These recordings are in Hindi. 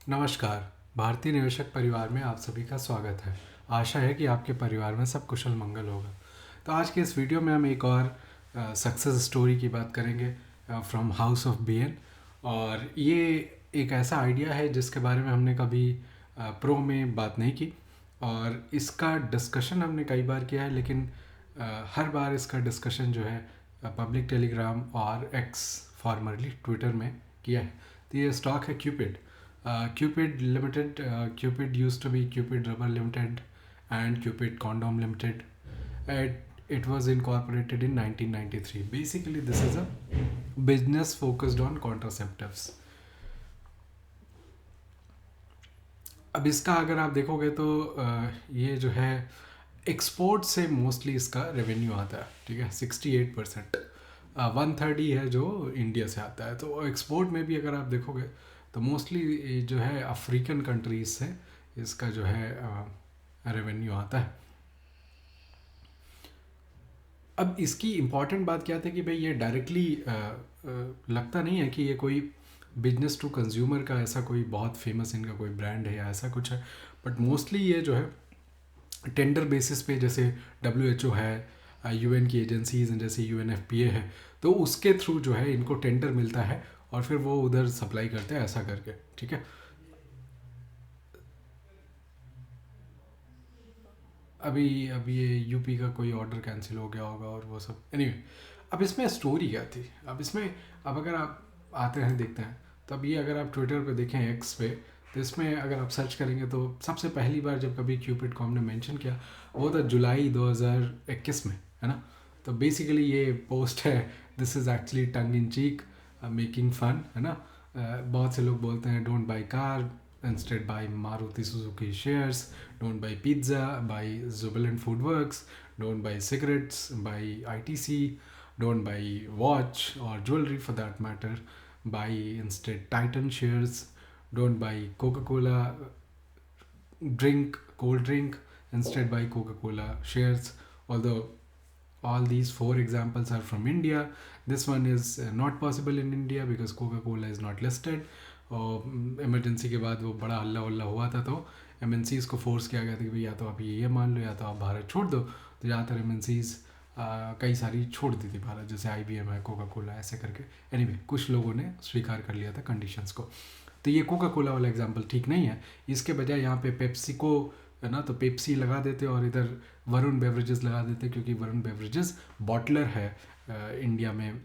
नमस्कार। भारतीय निवेशक परिवार में आप सभी का स्वागत है। आशा है कि आपके परिवार में सब कुशल मंगल होगा। तो आज के इस वीडियो में हम एक और सक्सेस स्टोरी की बात करेंगे फ्रॉम हाउस ऑफ बीएन। और ये एक ऐसा आइडिया है जिसके बारे में हमने कभी प्रो में बात नहीं की, और इसका डिस्कशन हमने कई बार किया है, लेकिन हर बार इसका डिस्कशन जो है पब्लिक टेलीग्राम और एक्स फॉर्मरली ट्विटर में किया है। तो ये स्टॉक है Cupid. Cupid Limited. Cupid used to be Cupid Rubber Limited and Cupid Condom Limited. It was incorporated in 1993. Basically, this is a business focused on contraceptives. अब इसका अगर आप देखोगे तो ये जो है एक्सपोर्ट से मोस्टली इसका रेवेन्यू आता है, ठीक है, 68%। 130 है जो इंडिया से आता है। तो एक्सपोर्ट में भी अगर आप देखोगे तो मोस्टली जो है अफ्रीकन कंट्रीज से इसका जो है रेवेन्यू आता है। अब इसकी इम्पॉर्टेंट बात क्या थी कि भाई ये डायरेक्टली लगता नहीं है कि ये कोई बिजनेस टू कंज्यूमर का ऐसा कोई बहुत फेमस इनका कोई ब्रांड है या ऐसा कुछ है, बट मोस्टली ये जो है टेंडर बेसिस पे, जैसे WHO है, UN की एजेंसीज हैं जैसे UNFPA है, तो उसके थ्रू जो है इनको टेंडर मिलता है और फिर वो उधर सप्लाई करते हैं ऐसा करके, ठीक है। अभी अभी ये यूपी का कोई ऑर्डर कैंसिल हो गया होगा और वो सब। एनीवे, अब इसमें स्टोरी क्या थी, अब इसमें अब अगर आप आते हैं देखते हैं, तो अब ये अगर आप ट्विटर पे देखें, एक्स पे, तो इसमें अगर आप सर्च करेंगे तो सबसे पहली बार जब कभी क्यूपिड कॉम ने मेंशन किया वो था जुलाई 2021 में, है ना। तो बेसिकली ये पोस्ट है, this is actually tongue in cheek, making fun, है ना। बहुत से लोग बोलते हैं don't buy car, instead buy Maruti Suzuki shares, don't buy pizza, buy Jubilant Foodworks, don't buy cigarettes, buy ITC, don't buy watch or jewelry for that matter, buy instead Titan shares, don't buy Coca-Cola cold drink, instead buy Coca-Cola shares. Although all these four examples are from India, this one is not possible in India because Coca-Cola is not listed. और इमरजेंसी के बाद वो बड़ा हल्ला वल्ला हुआ था, तो MNCs को फोर्स किया गया था कि भाई या तो आप ये मान लो या तो आप भारत छोड़ दो। तो ज़्यादातर MNCs कई सारी छोड़ दी थी भारत, जैसे IBM है, कोका कोला, ऐसे करके। एनीवे, कुछ लोगों ने स्वीकार कर लिया था कंडीशंस को। तो ये कोका कोला वाला एग्जाम्पल ठीक नहीं है। इसके बजाय यहाँ पे पेप्सी को, है ना, तो पेप्सी लगा देते और इधर वरुण बेवरेजेस लगा देते, क्योंकि वरुण बेवरेजेस बॉटलर है इंडिया में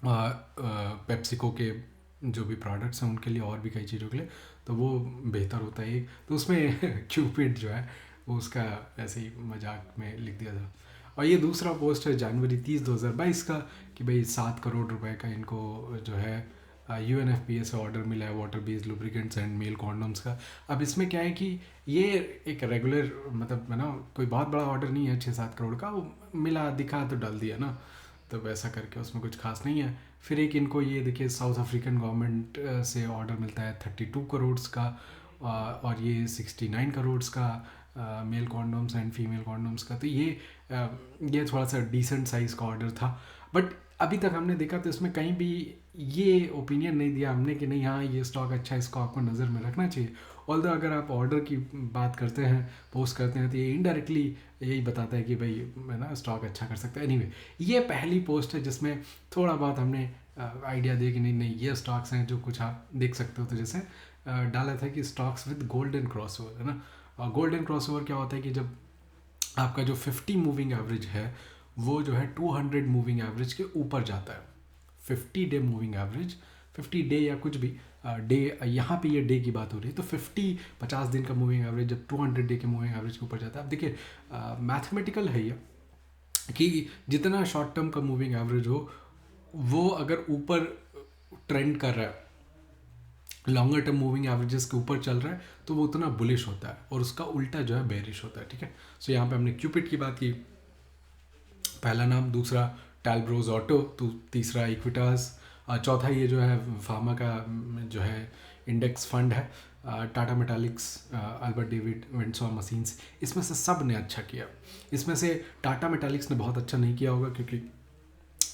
पेप्सिको के जो भी प्रोडक्ट्स हैं उनके लिए और भी कई चीज़ों के लिए, तो वो बेहतर होता है। तो उसमें क्यूपिड जो है वो उसका ऐसे ही मजाक में लिख दिया था। और ये दूसरा पोस्ट है जनवरी 30, 2022 का, कि भाई 7 करोड़ रुपए का इनको जो है UNFPA से ऑर्डर मिला है water based lubricants and male condoms का। अब इसमें क्या है कि ये एक रेगुलर, मतलब है ना, कोई बहुत बड़ा ऑर्डर नहीं है 6-7 करोड़ का, वो मिला दिखा तो डाल दिया ना, तो वैसा करके उसमें कुछ खास नहीं है। फिर एक इनको ये देखिए साउथ अफ्रीकन गवर्नमेंट से ऑर्डर मिलता है 32 करोड़ का, और ये 69 करोड़ का male condoms and female condoms का। तो ये थोड़ा सा डिसेंट साइज़ का ऑर्डर था, बट अभी तक हमने देखा तो इसमें कहीं भी ये ओपिनियन नहीं दिया हमने कि नहीं हाँ ये स्टॉक अच्छा है, इसको आपको नज़र में रखना चाहिए। ऑल्दो अगर आप ऑर्डर की बात करते हैं, पोस्ट करते हैं, तो ये इनडायरेक्टली यही बताता है कि भाई है ना स्टॉक अच्छा कर सकता है। एनीवे, ये पहली पोस्ट है जिसमें थोड़ा बहुत हमने आइडिया दिया कि नहीं नहीं ये स्टॉक्स हैं जो कुछ आप देख सकते हो। तो जैसे डाला था कि स्टॉक्स विद गोल्डन क्रॉसओवर, है ना। और गोल्डन क्रॉसओवर क्या होता है कि जब आपका जो 50 मूविंग एवरेज है वो जो है 200 मूविंग एवरेज के ऊपर जाता है। 50 डे मूविंग एवरेज, 50 डे या कुछ भी डे, यहाँ पे ये डे की बात हो रही है, तो 50 दिन का मूविंग एवरेज जब 200 डे के मूविंग एवरेज के ऊपर जाता है। अब देखिए मैथमेटिकल है ये कि जितना शॉर्ट टर्म का मूविंग एवरेज हो वो अगर ऊपर ट्रेंड कर रहा है, लॉन्गर टर्म मूविंग एवरेजेस के ऊपर चल रहा है, तो वो उतना बुलिश होता है, और उसका उल्टा जो है बेरिश होता है, ठीक है। सो यहाँ पे हमने क्यूपिड की बात की, पहला नाम, दूसरा टैलब्रोज ऑटो, तो तीसरा इक्विटास, चौथा ये जो है फार्मा का जो है इंडेक्स फंड है, Tata Metaliks, Albert David, Windsor machines. इसमें से सब ने अच्छा किया। इसमें से टाटा मेटालिक्स ने बहुत अच्छा नहीं किया होगा क्योंकि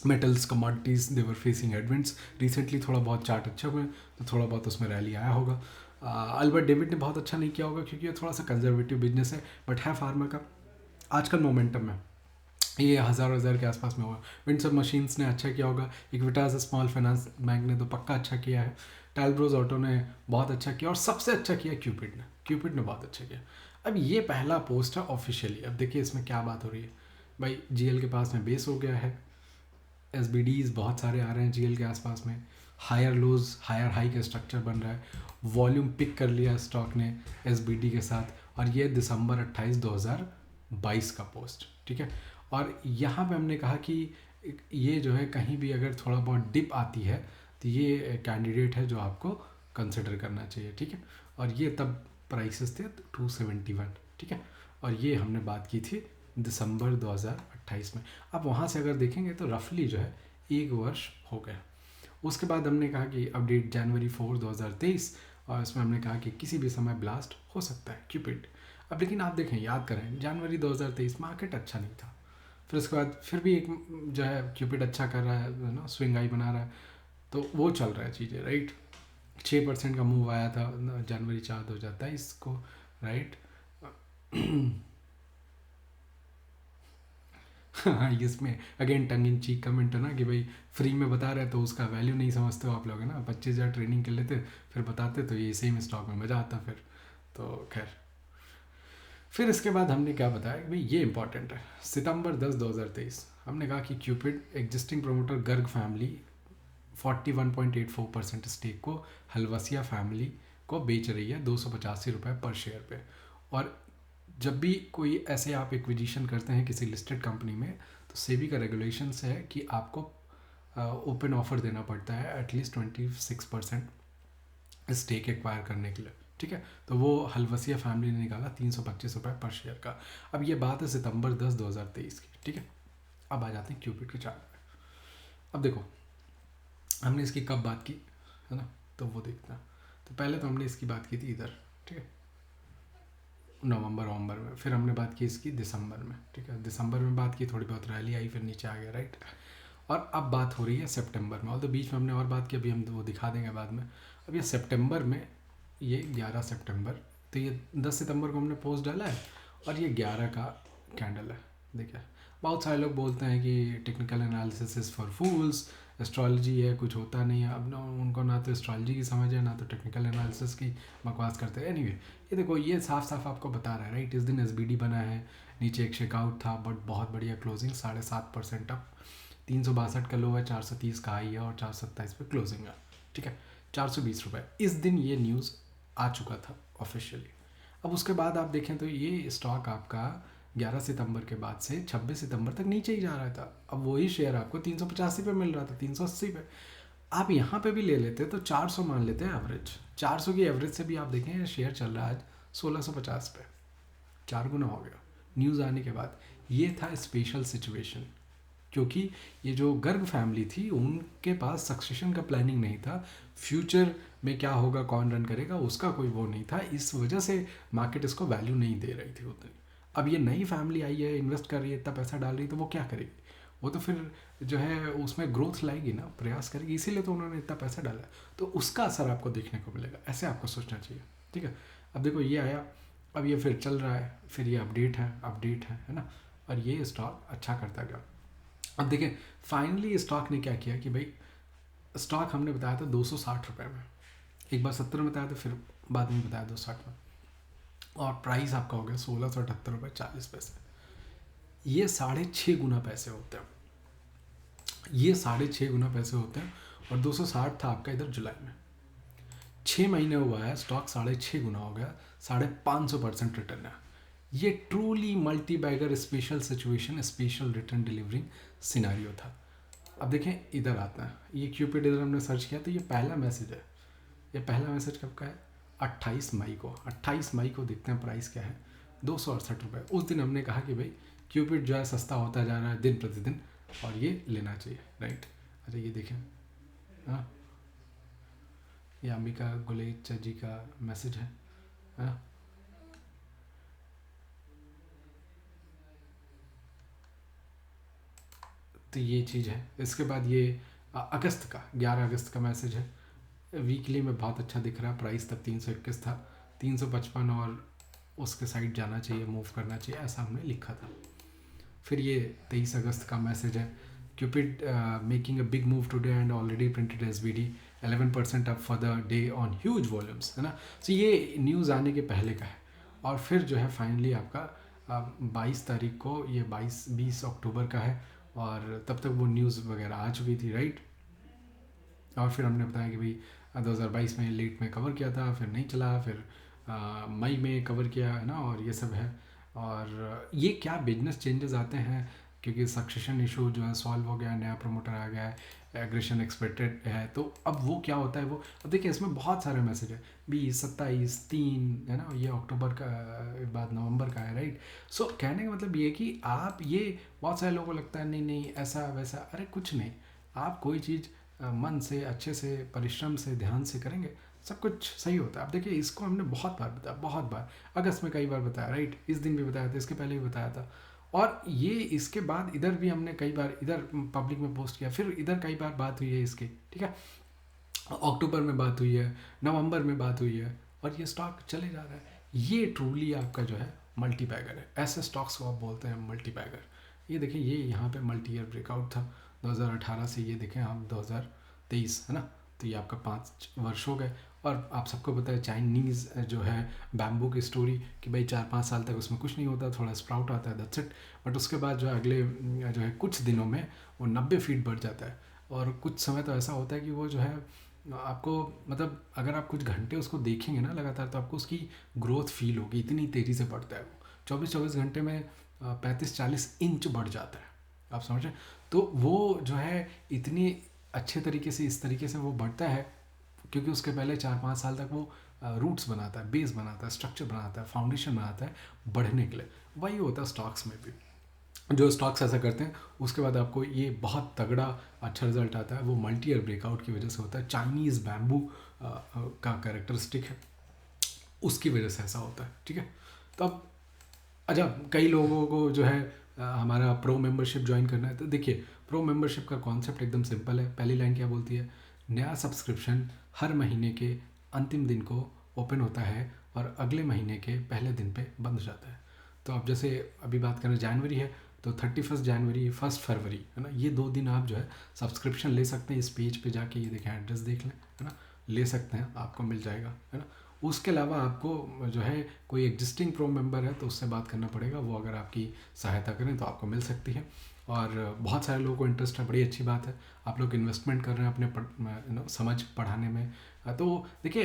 metals commodities they were facing headwinds. Recently थोड़ा बहुत चार्ट अच्छा हुए तो थोड़ा बहुत उसमें रैली आया होगा। अल्बर्ट डेविड ने बहुत अच्छा नहीं किया होगा क्योंकि ये थोड़ा सा कंजर्वेटिव बिजनेस है, बट है फार्मा का आजकल मोमेंटम में, ये हज़ार के आसपास में होगा। विंड्सर मशीन्स ने अच्छा किया होगा, इक्विटास स्मॉल फाइनेंस बैंक ने तो पक्का अच्छा किया है, टाइलब्रोज ऑटो ने बहुत अच्छा किया, और सबसे अच्छा किया क्यूपिड ने बहुत अच्छा किया। अब ये पहला पोस्ट है ऑफिशियली। अब देखिए इसमें क्या बात हो रही है भाई, जीएल के पास में बेस हो गया है, एसबीडीज बहुत सारे आ रहे हैं जीएल के आसपास में, हायर लोज हायर हाई का स्ट्रक्चर बन रहा है, वॉल्यूम पिक कर लिया स्टॉक ने एसबीडी के साथ, और ये दिसंबर 28 2022 का पोस्ट, ठीक है। और यहाँ पे हमने कहा कि ये जो है कहीं भी अगर थोड़ा बहुत डिप आती है तो ये कैंडिडेट है जो आपको कंसिडर करना चाहिए, ठीक है। और ये तब प्राइसेस थे 271, ठीक है, और ये हमने बात की थी दिसंबर 2028 में। अब वहाँ से अगर देखेंगे तो रफली जो है 1 वर्ष हो गया। उसके बाद हमने कहा कि अपडेट जनवरी 4 2023, और इसमें हमने कहा कि किसी भी समय ब्लास्ट हो सकता है क्यूपिड। अब लेकिन आप देखें, याद करें, जनवरी 2023 मार्केट अच्छा नहीं था, फिर उसके बाद फिर भी एक जो है क्यूपिड अच्छा कर रहा है ना, स्विंग आई बना रहा है, तो वो चल रहा है चीज़ें, राइट। 6% का मूव आया था जनवरी 4 2023 को, राइट। हाँ, इसमें again tongue in cheek comment है ना कि भाई फ्री में बता रहे तो उसका वैल्यू नहीं समझते हो आप लोग, है ना। 25,000 ट्रेनिंग कर लेते फिर बताते तो ये सेम स्टॉक में मज़ा आता फिर, तो खैर। फिर इसके बाद हमने क्या बताया कि भाई ये इंपॉर्टेंट है, सितंबर 10 2023 हमने कहा कि Cupid existing promoter Garg family 41.84% stake को हलवसिया फैमिली को बेच रही है 285 रुपये पर शेयर पे। और जब भी कोई ऐसे आप एक्विजिशन करते हैं किसी लिस्टेड कंपनी में, तो सेबी का रेगुलेशंस है कि आपको ओपन ऑफर देना पड़ता है एटलीस्ट 26% स्टेक एक्वायर करने के लिए, ठीक है। तो वो हलवसिया फैमिली ने निकाला 325 रुपये पर शेयर का। अब ये बात है सितंबर 10 2023 की, ठीक है। अब आ जाते हैं क्यूपिड के चार्ट पे। अब देखो हमने इसकी कब बात की, है ना, तो वो देखते हैं। तो पहले तो हमने इसकी बात की थी इधर, ठीक है, नवंबर में, फिर हमने बात की इसकी दिसंबर में, ठीक है। दिसंबर में बात की, थोड़ी बहुत रैली आई, फिर नीचे आ गया, राइट। और अब बात हो रही है सितंबर में, और तो बीच में हमने और बात की, अभी हम वो दिखा देंगे बाद में। अब ये सितंबर में, ये 11 सितंबर, तो ये 10 सितंबर को हमने पोस्ट डाला है, और ये 11 का कैंडल है, देखिए। बहुत सारे लोग बोलते हैं कि technical analysis is for fools, astrology है, कुछ होता नहीं है। अब ना उनको ना तो एस्ट्रोलॉजी की समझ है, ना तो टेक्निकल एनालिसिस की, बकवास करते हैं। एनीवे, ये देखो ये साफ साफ आपको बता रहा है, राइट। इस दिन एसबीडी बना है, नीचे एक शेकआउट था, बट बहुत बढ़िया क्लोजिंग, 7.5% अप, 362 का लो है, 430 का हाई है, और 427 पे क्लोजिंग है, ठीक है। 420 रुपये इस दिन ये न्यूज़ आ चुका था ऑफिशियली। अब उसके बाद आप देखें तो ये स्टॉक आपका 11 सितंबर के बाद से 26 सितंबर तक नीचे ही जा रहा था। अब वही शेयर आपको 385 पे मिल रहा था, 380 पे। आप यहाँ पे भी ले लेते तो 400 मान लेते हैं एवरेज, 400 की एवरेज से भी आप देखें शेयर चल रहा है आज 1650 पे, 4 गुना हो गया न्यूज़ आने के बाद। ये था स्पेशल सिचुएशन, क्योंकि ये जो गर्ग फैमिली थी उनके पास सक्सेशन का प्लानिंग नहीं था, फ्यूचर में क्या होगा, कौन रन करेगा, उसका कोई वो नहीं था। इस वजह से मार्केट इसको वैल्यू नहीं दे रही थी उतनी। अब ये नई फैमिली आई है, इन्वेस्ट कर रही है, इतना पैसा डाल रही है, तो वो क्या करेगी, वो तो फिर जो है उसमें ग्रोथ लाएगी ना, प्रयास करेगी, इसीलिए तो उन्होंने इतना पैसा डाला, तो उसका असर आपको देखने को मिलेगा, ऐसे आपको सोचना चाहिए, ठीक है। अब देखो ये आया, अब ये फिर चल रहा है, फिर ये अपडेट है ना, और ये स्टॉक अच्छा करता गया। अब देखिए फाइनली स्टॉक ने क्या किया कि भाई, स्टॉक हमने बताया था 260 रुपये में, एक बार 70 में बताया था, फिर बाद में बताया 260 में, और प्राइस आपका हो गया 1678 रुपये 40 पैसे। ये 6.5 गुना पैसे होते हैं, ये 6.5 गुना पैसे होते हैं। और 260 था आपका इधर जुलाई में, 6 महीने हुआ है, स्टॉक 6.5 गुना हो गया, 550% रिटर्न है। ये truly multibagger special situation, special return delivering scenario था। अब देखें इधर आता है, ये क्यूपिड इधर हमने सर्च किया तो ये पहला मैसेज है, ये पहला मैसेज कब का है, 28 मई को। 28 मई को देखते हैं प्राइस क्या है, 268 रुपये। उस दिन हमने कहा कि भाई क्यूपिड जो है सस्ता होता जा रहा है दिन प्रतिदिन, और ये लेना चाहिए, राइट। अच्छा ये देखें, हाँ, ये अंबिका गुलेचा जी का मैसेज है, हाँ। तो ये चीज़ है। इसके बाद ये अगस्त का 11 अगस्त का मैसेज है, वीकली में बहुत अच्छा दिख रहा है, प्राइस तब 321 था, 355 और उसके साइड जाना चाहिए, मूव करना चाहिए, ऐसा हमने लिखा था। फिर ये 23 अगस्त का मैसेज है, Cupid making a big move today and already printed SBD 11% up for the day on huge volumes, है ना। सो ये न्यूज़ आने के पहले का है। और फिर जो है फाइनली आपका 22 तारीख को, ये 20 अक्टूबर का है, और तब तक वो न्यूज़ वगैरह आ चुकी थी, राइट। और फिर हमने बताया कि भाई 2022 में लेट में कवर किया था, फिर नहीं चला, फिर मई में कवर किया, है ना, और ये सब है। और ये क्या बिजनेस चेंजेस आते हैं, क्योंकि सक्सेशन इशू जो है सॉल्व हो गया, नया प्रमोटर आ गया है, एग्रेशन एक्सपेक्टेड है, तो अब वो क्या होता है वो, अब देखिए इसमें बहुत सारे मैसेज है, 20, 27, 3, है ना, ये अक्टूबर का बाद नवंबर का है, राइट। सो कहने का मतलब ये कि आप ये, बहुत सारे लोगों को लगता है नहीं नहीं ऐसा वैसा, अरे कुछ नहीं, आप कोई चीज़ मन से, अच्छे से, परिश्रम से, ध्यान से करेंगे, सब कुछ सही होता है। अब देखिए इसको हमने बहुत बार बताया, बहुत बार, अगस्त में कई बार बताया, राइट, इस दिन भी बताया था, इसके पहले भी बताया था, और ये इसके बाद इधर भी हमने कई बार इधर पब्लिक में पोस्ट किया, फिर इधर कई बार बात हुई है इसकी, ठीक है। अक्टूबर में बात हुई है, नवंबर में बात हुई है, और ये स्टॉक चले जा रहा है। ये ट्रूली आपका जो है मल्टी बैगर है, ऐसे स्टॉक्स को आप बोलते हैं मल्टी बैगर। ये देखिए, ये यहाँ पे मल्टी ईयर ब्रेकआउट था 2018 से, ये देखें आप 2023, है ना, तो ये आपका 5 वर्ष हो गए। और आप सबको पता है चाइनीज़ जो है बैम्बू की स्टोरी, कि भाई 4-5 साल तक उसमें कुछ नहीं होता, थोड़ा स्प्राउट आता है, दैट्स इट। बट उसके बाद जो है अगले जो है कुछ दिनों में वो 90 फीट बढ़ जाता है, और कुछ समय तो ऐसा होता है कि वो जो है आपको, मतलब अगर आप कुछ घंटे उसको देखेंगे ना लगातार, तो आपको उसकी ग्रोथ फील होगी, इतनी तेज़ी से बढ़ता है वो, 24-24 घंटे में 35-40 इंच बढ़ जाता है, आप समझें। तो वो जो है इतनी अच्छे तरीके से, इस तरीके से वो बढ़ता है, क्योंकि उसके पहले 4-5 साल तक वो रूट्स बनाता है, बेस बनाता है, स्ट्रक्चर बनाता है, फाउंडेशन बनाता है बढ़ने के लिए। वही होता है स्टॉक्स में भी, जो स्टॉक्स ऐसा करते हैं उसके बाद आपको ये बहुत तगड़ा अच्छा रिजल्ट आता है, वो मल्टी ईयर ब्रेकआउट की वजह से होता है। चाइनीज़ बैम्बू का कैरेक्टरिस्टिक है, उसकी वजह से ऐसा होता है, ठीक है। तो अब अच्छा, कई लोगों को जो है हमारा प्रो मेंबरशिप ज्वाइन करना है, तो देखिए प्रो मेंबरशिप का कॉन्सेप्ट एकदम सिंपल है। पहली लाइन क्या बोलती है, नया सब्सक्रिप्शन हर महीने के अंतिम दिन को ओपन होता है और अगले महीने के पहले दिन पे बंद हो जाता है। तो अब जैसे अभी बात करें जनवरी है, तो 31 जनवरी, 1 फरवरी, है ना, ये 2 दिन आप जो है सब्सक्रिप्शन ले सकते हैं। इस पेज पे जाके ये देखें, एड्रेस देख लें, है ना, ले सकते हैं, आपको मिल जाएगा, है ना। उसके अलावा आपको जो है कोई एग्जिस्टिंग प्रो मेंबर है तो उससे बात करना पड़ेगा, वो अगर आपकी सहायता करें तो आपको मिल सकती है। और बहुत सारे लोगों को इंटरेस्ट है, बड़ी अच्छी बात है, आप लोग इन्वेस्टमेंट कर रहे हैं अपने समझ पढ़ाने में। तो देखिए,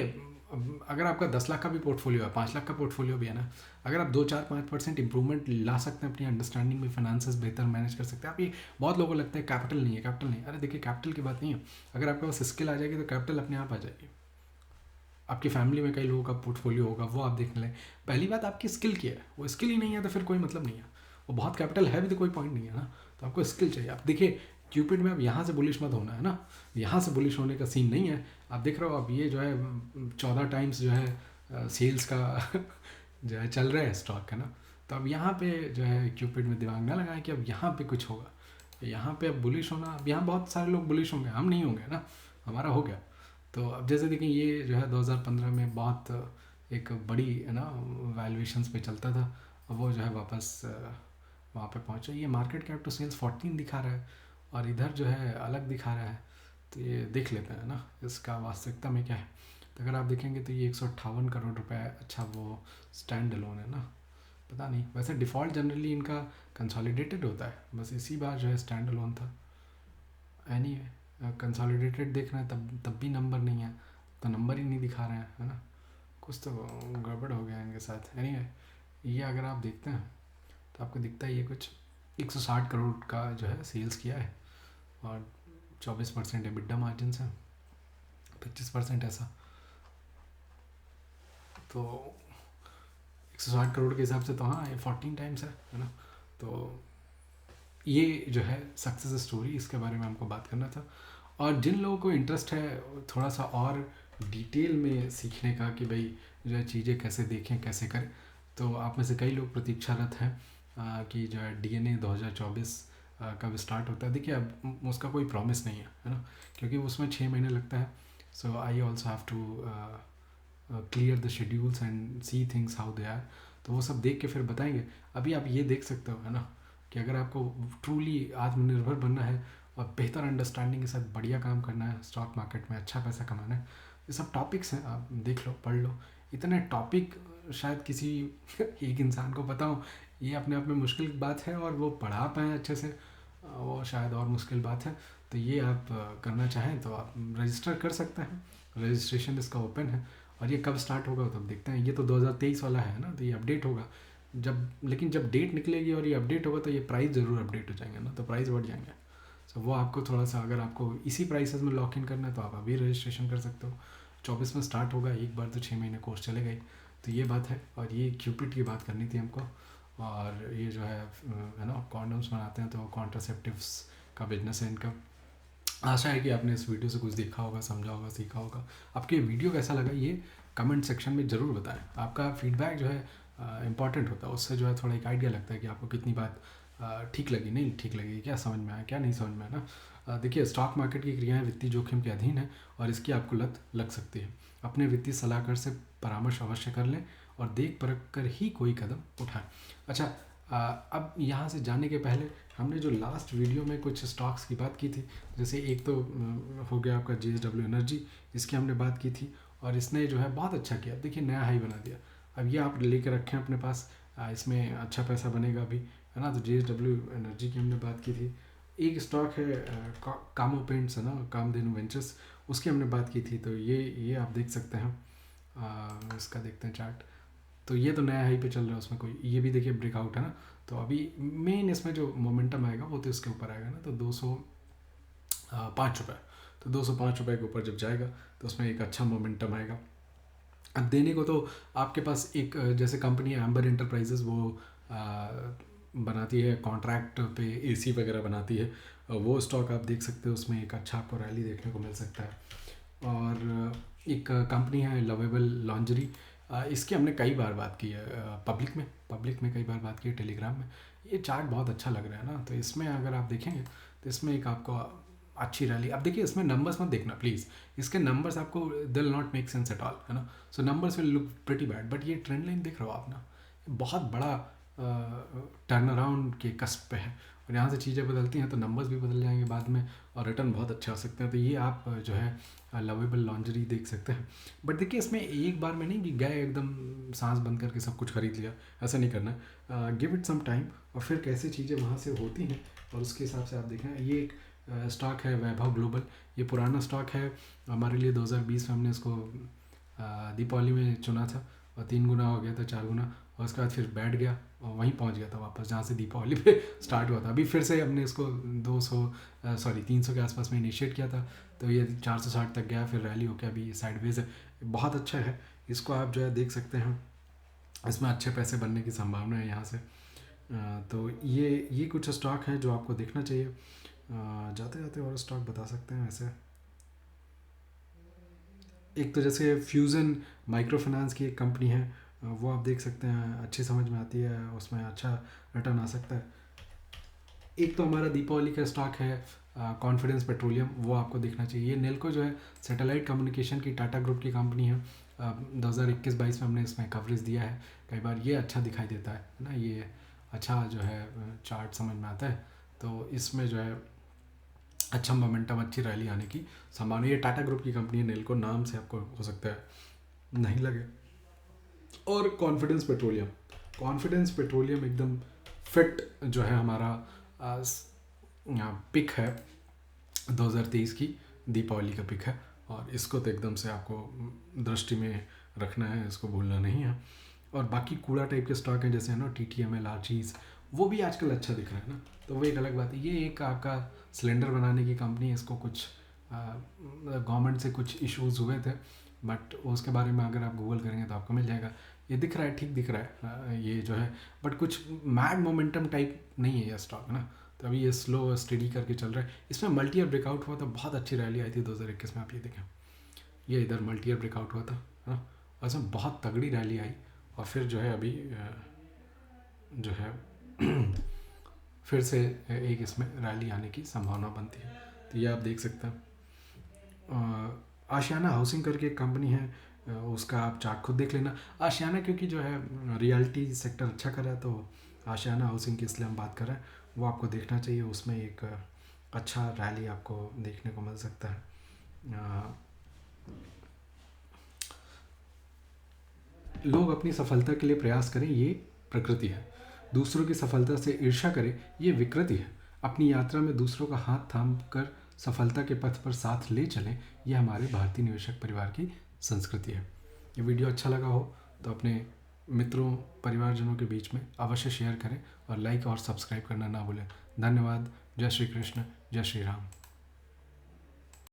अगर आपका 10 लाख का भी पोर्टफोलियो है, 5 लाख का पोर्टफोलियो भी है ना, अगर आप 2-4-5% इंप्रूवमेंट ला सकते हैं अपनी अंडरस्टैंडिंग में, फाइनेंसेस बेहतर मैनेज कर सकते हैं आप। ये बहुत लोगों को लगता है कैपिटल नहीं है, कैपिटल नहीं, अरे देखिए कैपिटल की बात नहीं है, अगर आपके पास स्किल आ जाएगी तो कैपिटल अपने आप आ जाएगी। आपकी फैमिली में कई लोगों का पोर्टफोलियो होगा, वो आप देखने लें। पहली बात आपकी स्किल की है, वो स्किल ही नहीं है तो फिर कोई मतलब नहीं है, वो बहुत कैपिटल है भी तो कोई पॉइंट नहीं है ना। तो आपको स्किल चाहिए। आप देखिए क्यूपिड में अब यहाँ से बुलिश मत होना, है ना, यहाँ से बुलिश होने का सीन नहीं है। आप देख रहे हो अब ये जो है 14 टाइम्स जो है सेल्स का जो है चल रहा है स्टॉक, है ना। तो अब यहाँ पे जो है क्यूपिड में दिमाग ना लगाएं कि अब यहाँ पे कुछ होगा, यहाँ पे अब बुलिश होना, अब यहाँ बहुत सारे लोग बुलिश होंगे, हम नहीं होंगे ना, हमारा हो गया। तो अब जैसे देखें ये जो है 2015 में बहुत एक बड़ी, है ना, वैल्यूएशंस पे चलता था, अब वो जो है वापस वहाँ पे पहुँचा। ये मार्केट कैप टू सेल्स 14 दिखा रहा है और इधर जो है अलग दिखा रहा है, तो ये देख लेते हैं ना इसका वास्तविकता में क्या है। तो अगर आप देखेंगे तो ये 158 करोड़ रुपए है। अच्छा, वो स्टैंड अलोन है ना, पता नहीं, वैसे डिफ़ॉल्ट जनरली इनका कंसोलिडेटेड होता है, बस इसी बार जो है स्टैंड अलोन था। एनी कंसोलिडेटेड देख रहे हैं तब भी नंबर नहीं है, तो नंबर ही नहीं दिखा रहे हैं, है ना, कुछ तो गड़बड़ हो गया इनके साथ। एनीवे, ये अगर आप देखते हैं तो आपको दिखता है ये कुछ 160 करोड़ का जो है सेल्स किया है और 24% एबिटा मार्जिन है, 25% ऐसा, तो 160 करोड़ के हिसाब से तो हाँ ये 14 टाइम्स है ना। तो ये जो है सक्सेस स्टोरी, इसके बारे में हमको बात करना था। और जिन लोगों को इंटरेस्ट है थोड़ा सा और डिटेल में सीखने का कि भाई जो है चीज़ें कैसे देखें, कैसे करें, तो आप में से कई लोग प्रतीक्षारत हैं कि जो है DNA 2024 कब स्टार्ट होता है। देखिए अब उसका कोई प्रॉमिस नहीं है, है ना, क्योंकि उसमें 6 महीने लगता है। So I also have to clear the schedules and see things how they are. तो वो सब देख के फिर बताएंगे। अभी आप ये देख सकते हो है ना कि अगर आपको ट्रूली आत्मनिर्भर बनना है और बेहतर अंडरस्टैंडिंग के साथ बढ़िया काम करना है, स्टॉक मार्केट में अच्छा पैसा कमाना है, ये सब टॉपिक्स हैं, आप देख लो, पढ़ लो। इतने टॉपिक शायद किसी एक इंसान को पता हो, ये अपने आप में मुश्किल बात है, और वो पढ़ा पाएँ अच्छे से, वो शायद और मुश्किल बात है। तो ये आप करना चाहें तो आप रजिस्टर कर सकते हैं। रजिस्ट्रेशन इसका ओपन है, और ये कब स्टार्ट होगा तब देखते हैं। ये तो 2023 वाला है ना, तो ये अपडेट होगा जब, लेकिन जब डेट निकलेगी और ये अपडेट होगा तो ये प्राइस ज़रूर अपडेट हो जाएंगे ना, तो प्राइस बढ़ जाएंगे। सो वो आपको थोड़ा सा, अगर आपको इसी प्राइसेस में लॉक इन करना है तो आप अभी रजिस्ट्रेशन कर सकते हो। 24 में स्टार्ट होगा, एक बार तो 6 महीने कोर्स चले गए। तो ये बात है, और ये क्यूपिड की बात करनी थी हमको। और ये जो है ना, कॉन्डम्स बनाते हैं, तो कॉन्ट्रासेप्टिव्स का बिजनेस है इनका। आशा है कि आपने इस वीडियो से कुछ देखा होगा, समझा होगा, सीखा होगा। आपको ये वीडियो कैसा लगा ये कमेंट सेक्शन में ज़रूर बताएं। आपका फीडबैक जो है इम्पॉर्टेंट होता है, उससे जो है थोड़ा एक आइडिया लगता है कि आपको कितनी बात ठीक लगी, नहीं ठीक लगी, क्या समझ में आया, क्या नहीं समझ में आया ना। देखिए, स्टॉक मार्केट की क्रियाएं वित्तीय जोखिम के अधीन है, और इसकी आपको लत लग सकती है। अपने वित्तीय सलाहकार से परामर्श अवश्य कर लें, और देख परख कर ही कोई कदम उठाएं। अच्छा, अब यहाँ से जाने के पहले हमने जो लास्ट वीडियो में कुछ स्टॉक्स की बात की थी, जैसे एक तो हो गया आपका JSW एनर्जी, इसकी हमने बात की थी, और इसने जो है बहुत अच्छा किया। देखिए, नया हाई बना दिया। अब ये आप लेकर रखें अपने पास, इसमें अच्छा पैसा बनेगा अभी, है ना। तो JSW एनर्जी की हमने बात की थी। एक स्टॉक है कामो पेंट्स, है ना, कामधेनु वेंचर्स, उसकी हमने बात की थी। तो ये आप देख सकते हैं, इसका देखते हैं चार्ट। तो ये तो नया हाई पे चल रहा है, उसमें कोई, ये भी देखिए ब्रेकआउट है ना। तो अभी मेन इसमें जो मोमेंटम आएगा वो तो इसके ऊपर आएगा ना, तो 205 रुपये। तो 205 रुपये के ऊपर जब जाएगा तो उसमें एक अच्छा मोमेंटम आएगा। अब देने को तो आपके पास एक जैसे कंपनी है एम्बर इंटरप्राइजेज, वो बनाती है कॉन्ट्रैक्ट पे AC वगैरह बनाती है, वो स्टॉक आप देख सकते हो, उसमें एक अच्छा आपको रैली देखने को मिल सकता है। और एक कंपनी है लवेबल लॉन्जरी, इसकी हमने कई बार बात की है पब्लिक में कई बार बात की है, टेलीग्राम में। ये चार्ट बहुत अच्छा लग रहा है ना, तो इसमें अगर आप देखेंगे तो इसमें एक आपको अच्छी रैली। अब देखिए, इसमें नंबर्स मत देखना प्लीज़, इसके नंबर्स आपको will not make sense at all, है ना। So numbers will look pretty bad, but ये ट्रेंड लाइन देख रहे हो आप ना, बहुत बड़ा टर्न अराउंड के कस्प पे है, और यहाँ से चीज़ें बदलती हैं तो नंबर्स भी बदल जाएंगे बाद में, और रिटर्न बहुत अच्छे हो सकते हैं। तो ये आप जो है लवेबल लॉन्जरी देख सकते हैं। बट देखिए, इसमें एक बार में नहीं कि गए एकदम सांस बंद करके सब कुछ खरीद लिया, ऐसा नहीं करना। गिव इट सम टाइम, और फिर कैसे चीज़ें वहाँ से होती हैं, और उसके हिसाब से आप देखें। ये एक स्टॉक है वैभव ग्लोबल, ये पुराना स्टॉक है हमारे लिए। 2020 में हमने इसको दीपावली में चुना था, और 3 गुना हो गया था, 4 गुना, और उसके बाद फिर बैठ गया और वहीं पहुंच गया था वापस जहाँ से दीपावली पे स्टार्ट हुआ था। अभी फिर से हमने इसको 300 के आसपास में इनिशिएट किया था, तो ये 460 तक गया, फिर रैली होकर अभी साइडवेज है। बहुत अच्छा है, इसको आप जो है देख सकते हैं, इसमें अच्छे पैसे बनने की संभावना है यहाँ से। तो ये कुछ स्टॉक हैं जो आपको देखना चाहिए। जाते जाते और स्टॉक बता सकते हैं वैसे। एक तो जैसे फ्यूज़न माइक्रो फाइनेंस की एक कंपनी है, वो आप देख सकते हैं, अच्छी समझ में आती है, उसमें अच्छा रिटर्न आ सकता है। एक तो हमारा दीपावली का स्टॉक है कॉन्फिडेंस पेट्रोलियम, वो आपको देखना चाहिए। ये नेल्को जो है सैटेलाइट कम्युनिकेशन की टाटा ग्रुप की कंपनी है। 2021-22 में हमने इसमें कवरेज दिया है कई बार, ये अच्छा दिखाई देता है ना, ये अच्छा जो है चार्ट समझ में आता है। तो इसमें जो है अच्छा मोमेंटम, अच्छी रैली आने की संभावना। ये टाटा ग्रुप की कंपनी है, नेल्को नाम से आपको हो सकता है नहीं लगे। और कॉन्फिडेंस पेट्रोलियम एकदम फिट जो है हमारा पिक है 2023 की, दीपावली का पिक है, और इसको तो एकदम से आपको दृष्टि में रखना है, इसको भूलना नहीं है। और बाकी कूड़ा टाइप के स्टॉक हैं जैसे है ना TTML, आर्चीज़, वो भी आजकल अच्छा दिख रहा है ना, तो वो एक अलग बात है। ये एक आपका सिलेंडर बनाने की कंपनी है, इसको कुछ गवर्नमेंट से कुछ इश्यूज़ हुए थे, बट उसके बारे में अगर आप गूगल करेंगे तो आपको मिल जाएगा। ये दिख रहा है, ठीक दिख रहा है ये जो है, बट कुछ मैड मोमेंटम टाइप नहीं है ये स्टॉक, है ना। तो अभी ये स्लो स्टडी करके चल रहा है। इसमें मल्टी ईयर ब्रेकआउट हुआ था, बहुत अच्छी रैली आई थी 2021 में, आप ये देखें, ये इधर मल्टी ईयर ब्रेकआउट हुआ था, है ना, और इसमें बहुत तगड़ी रैली आई, और फिर जो है अभी जो है फिर से एक इसमें रैली आने की संभावना बनती है। तो ये आप देख सकते हैं। आशियाना हाउसिंग करके एक कंपनी है, उसका आप चार्ट खुद देख लेना। आशियाना क्योंकि जो है रियलिटी सेक्टर अच्छा कर रहा है, तो आशियाना हाउसिंग की इसलिए हम बात कर रहे हैं, वो आपको देखना चाहिए। उसमें एक अच्छा रैली आपको देखने को मिल सकता है। लोग अपनी सफलता के लिए प्रयास करें, ये प्रकृति है। दूसरों की सफलता से ईर्ष्या करें, ये विकृति है। अपनी यात्रा में दूसरों का हाथ थाम कर सफलता के पथ पर साथ ले चलें, यह हमारे भारतीय निवेशक परिवार की संस्कृति है। ये वीडियो अच्छा लगा हो तो अपने मित्रों परिवारजनों के बीच में अवश्य शेयर करें और लाइक और सब्सक्राइब करना ना भूलें। धन्यवाद। जय श्री कृष्ण, जय श्री राम।